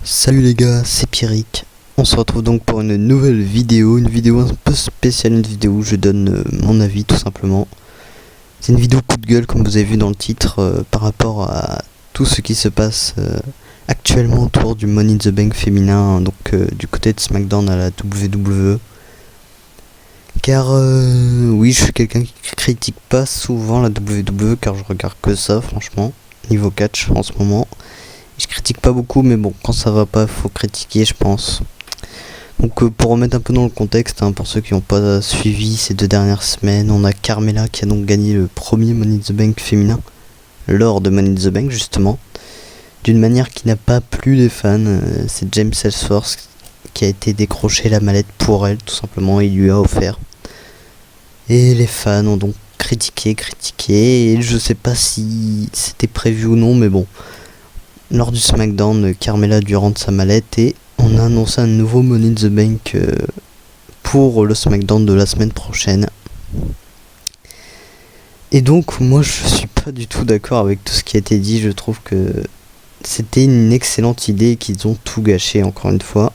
Salut les gars, c'est Pierrick. On se retrouve donc pour une nouvelle vidéo, une vidéo un peu spéciale, une vidéo où je donne mon avis tout simplement. C'est une vidéo coup de gueule comme vous avez vu dans le titre par rapport à tout ce qui se passe actuellement autour du Money in the Bank féminin, donc du côté de SmackDown à la WWE. Car oui, je suis quelqu'un qui critique pas souvent la WWE car je regarde que ça franchement, niveau catch en ce moment. Je critique pas beaucoup, mais bon, quand ça va pas, faut critiquer, je pense. Donc pour remettre un peu dans le contexte, pour ceux qui n'ont pas suivi ces 2 dernières semaines, on a Carmella qui a donc gagné le premier Money in the Bank féminin, lors de Money in the Bank justement, d'une manière qui n'a pas plu les fans. C'est James Ellsworth qui a été décroché la mallette pour elle, tout simplement, il lui a offert. Et les fans ont donc critiqué, et je sais pas si c'était prévu ou non, mais bon. Lors du SmackDown, Carmella a dû rendre sa mallette et on a annoncé un nouveau Money in the Bank pour le SmackDown de la semaine prochaine. Et donc moi je suis pas du tout d'accord avec tout ce qui a été dit. Je trouve que c'était une excellente idée et qu'ils ont tout gâché encore une fois.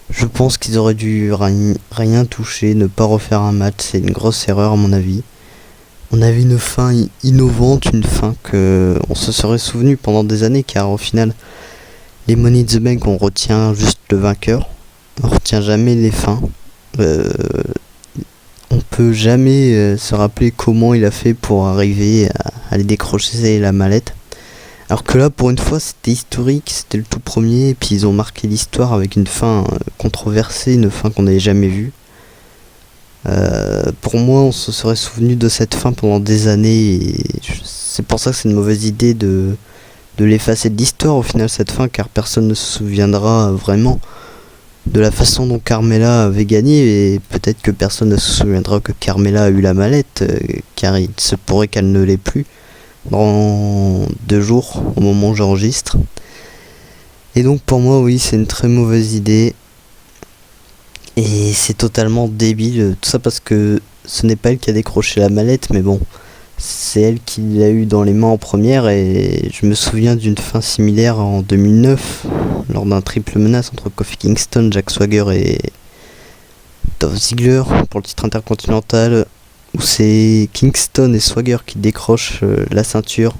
Je pense qu'ils auraient dû rien toucher, ne pas refaire un match, c'est une grosse erreur à mon avis. On avait une fin innovante, une fin que on se serait souvenu pendant des années, car au final, les Money in the Bank, on retient juste le vainqueur, on retient jamais les fins. On peut jamais se rappeler comment il a fait pour arriver à aller décrocher la mallette. Alors que là, pour une fois, c'était historique, c'était le tout premier, et puis ils ont marqué l'histoire avec une fin controversée, une fin qu'on n'avait jamais vue. Pour moi, on se serait souvenu de cette fin pendant des années et c'est pour ça que c'est une mauvaise idée de l'effacer de l'histoire au final cette fin, car personne ne se souviendra vraiment de la façon dont Carmella avait gagné et peut-être que personne ne se souviendra que Carmella a eu la mallette car il se pourrait qu'elle ne l'ait plus dans 2 jours au moment où j'enregistre. Et donc pour moi, oui, c'est une très mauvaise idée. Et c'est totalement débile, tout ça parce que ce n'est pas elle qui a décroché la mallette, mais bon, c'est elle qui l'a eu dans les mains en première. Et je me souviens d'une fin similaire en 2009, lors d'un triple menace entre Kofi Kingston, Jack Swagger et Dolph Ziggler pour le titre intercontinental, où c'est Kingston et Swagger qui décrochent la ceinture.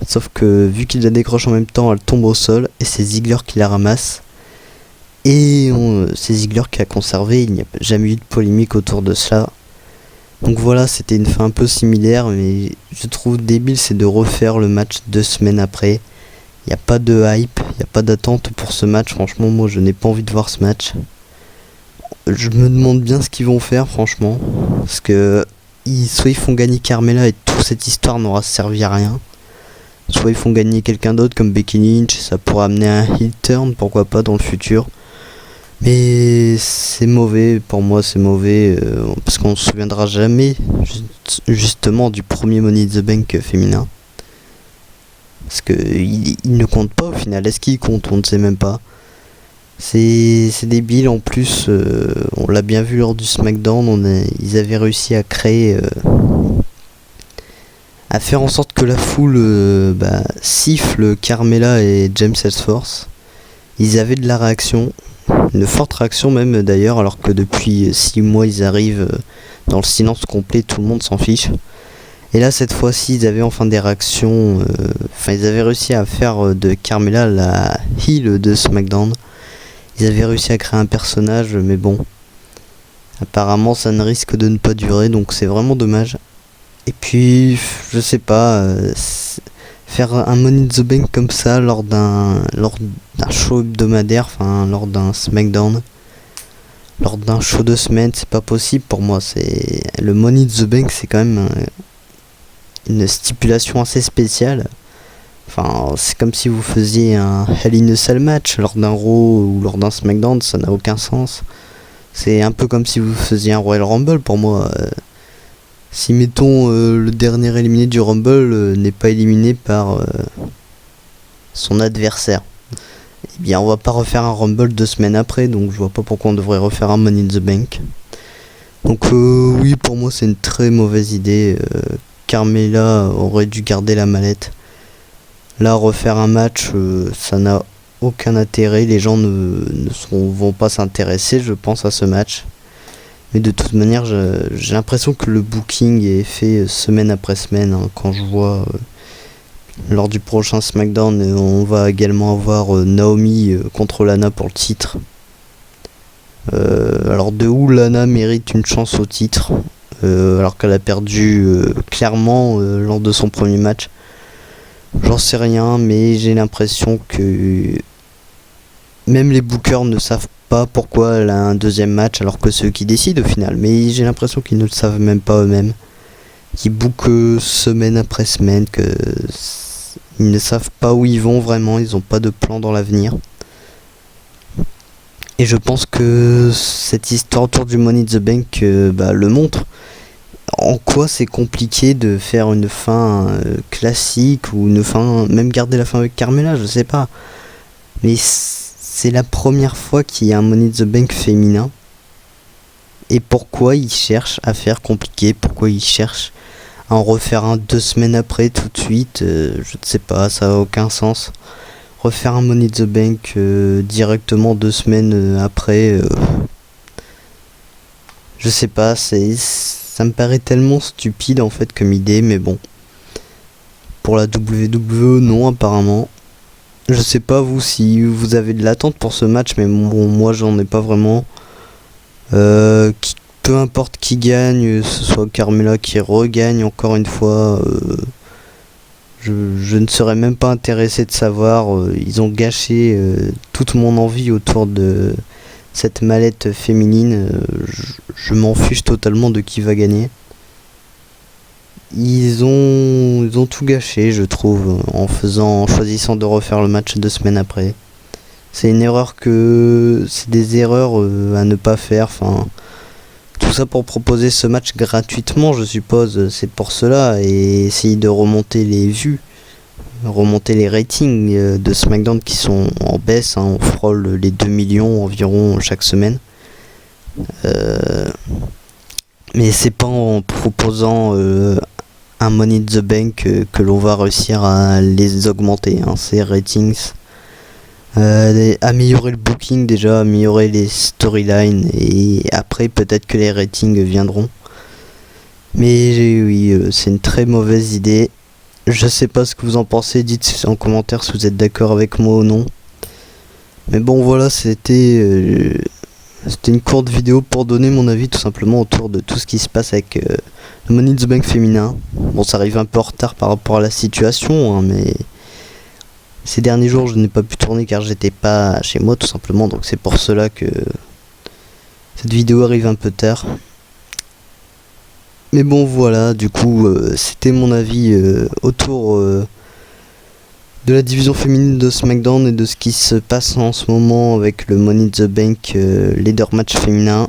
Sauf que vu qu'ils la décrochent en même temps, elle tombe au sol et c'est Ziggler qui la ramasse. Et c'est Ziggler qui a conservé, il n'y a jamais eu de polémique autour de cela. Donc voilà, c'était une fin un peu similaire, mais je trouve débile, c'est de refaire le match 2 semaines après. Il n'y a pas de hype, il n'y a pas d'attente pour ce match, franchement moi je n'ai pas envie de voir ce match. Je me demande bien ce qu'ils vont faire franchement, parce que soit ils font gagner Carmella et toute cette histoire n'aura servi à rien. Soit ils font gagner quelqu'un d'autre comme Becky Lynch, ça pourrait amener un heel turn, pourquoi pas dans le futur. Mais c'est mauvais, pour moi c'est mauvais, parce qu'on ne se souviendra jamais justement du premier Money in the Bank féminin. Parce que il ne compte pas au final, est-ce qu'il compte? On ne sait même pas. C'est débile en plus, on l'a bien vu lors du SmackDown, ils avaient réussi à créer, à faire en sorte que la foule siffle Carmella et James Ellsworth. Ils avaient de la réaction. Une forte réaction même d'ailleurs, alors que depuis 6 mois ils arrivent dans le silence complet, tout le monde s'en fiche. Et là cette fois-ci ils avaient enfin des réactions, ils avaient réussi à faire de Carmella la heel de SmackDown. Ils avaient réussi à créer un personnage, mais bon, apparemment ça ne risque de ne pas durer, donc c'est vraiment dommage. Et puis je sais pas, faire un Money in the Bank comme ça lors d'un show hebdomadaire, lors d'un SmackDown, lors d'un show de semaine, c'est pas possible pour moi. C'est le Money in the Bank, c'est quand même une stipulation assez spéciale. C'est comme si vous faisiez un Hell in a Cell match lors d'un Raw ou lors d'un SmackDown, ça n'a aucun sens. C'est un peu comme si vous faisiez un Royal Rumble pour moi. Si mettons le dernier éliminé du Rumble n'est pas éliminé par son adversaire, eh bien on va pas refaire un Rumble 2 semaines après, donc je vois pas pourquoi on devrait refaire un Money in the Bank. Donc oui, pour moi c'est une très mauvaise idée. Carmella aurait dû garder la mallette. Là refaire un match, ça n'a aucun intérêt, les gens vont pas s'intéresser, je pense, à ce match. Mais de toute manière, j'ai l'impression que le booking est fait semaine après semaine, hein. Quand je vois lors du prochain SmackDown, on va également avoir Naomi contre Lana pour le titre. Alors de où Lana mérite une chance au titre, alors qu'elle a perdu clairement lors de son premier match. J'en sais rien, mais j'ai l'impression que même les bookers ne savent pas pourquoi elle a un deuxième match, alors que ceux qui décident au final. Mais j'ai l'impression qu'ils ne le savent même pas eux-mêmes. Qu'ils bookent semaine après semaine, ils ne savent pas où ils vont vraiment, ils n'ont pas de plan dans l'avenir. Et je pense que cette histoire autour du Money in the Bank le montre. En quoi c'est compliqué de faire une fin classique ou une fin, même garder la fin avec Carmella, je sais pas. Mais c'est la première fois qu'il y a un Money in the Bank féminin. Et pourquoi ils cherchent à faire compliqué? Pourquoi ils cherchent à en refaire un 2 semaines après tout de suite? Je ne sais pas, ça n'a aucun sens. Refaire un Money in the Bank directement 2 semaines après, je sais pas, ça me paraît tellement stupide en fait comme idée, mais bon. Pour la WWE, non apparemment. Je sais pas vous si vous avez de l'attente pour ce match, mais bon, moi j'en ai pas vraiment. Peu importe qui gagne, ce soit Carmella qui regagne encore une fois, je ne serais même pas intéressé de savoir. Ils ont gâché toute mon envie autour de cette mallette féminine. Je m'en fiche totalement de qui va gagner. Ils ont tout gâché, je trouve, en choisissant de refaire le match 2 semaines après. C'est des erreurs à ne pas faire. Enfin, tout ça pour proposer ce match gratuitement, je suppose. C'est pour cela, et essayer de remonter les vues, remonter les ratings de SmackDown qui sont en baisse, hein. On frôle les 2 millions environ chaque semaine. Mais c'est pas en proposant un Money in the Bank que l'on va réussir à les augmenter, hein, ces ratings. Améliorer le booking déjà, améliorer les storylines, et après peut-être que les ratings viendront. Mais oui, c'est une très mauvaise idée. Je sais pas ce que vous en pensez, dites en commentaire si vous êtes d'accord avec moi ou non. Mais bon voilà, c'était une courte vidéo pour donner mon avis tout simplement autour de tout ce qui se passe avec le Money in the Bank féminin. Bon, ça arrive un peu en retard par rapport à la situation, hein, mais ces derniers jours je n'ai pas pu tourner car j'étais pas chez moi tout simplement, donc c'est pour cela que cette vidéo arrive un peu tard. Mais bon voilà, du coup c'était mon avis autour de la division féminine de SmackDown et de ce qui se passe en ce moment avec le Money in the Bank leader match féminin.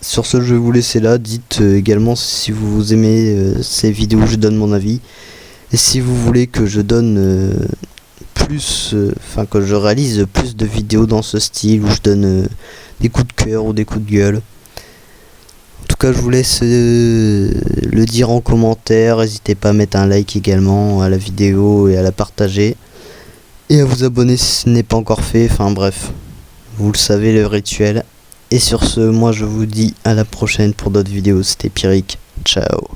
Sur ce, je vais vous laisser là. Dites également si vous aimez ces vidéos où je donne mon avis, et si vous voulez que je donne que je réalise plus de vidéos dans ce style où je donne des coups de cœur ou des coups de gueule. En tout cas, je vous laisse le dire en commentaire. N'hésitez pas à mettre un like également à la vidéo et à la partager. Et à vous abonner si ce n'est pas encore fait. Enfin bref, vous le savez, le rituel. Et sur ce, moi je vous dis à la prochaine pour d'autres vidéos. C'était Pierrick. Ciao.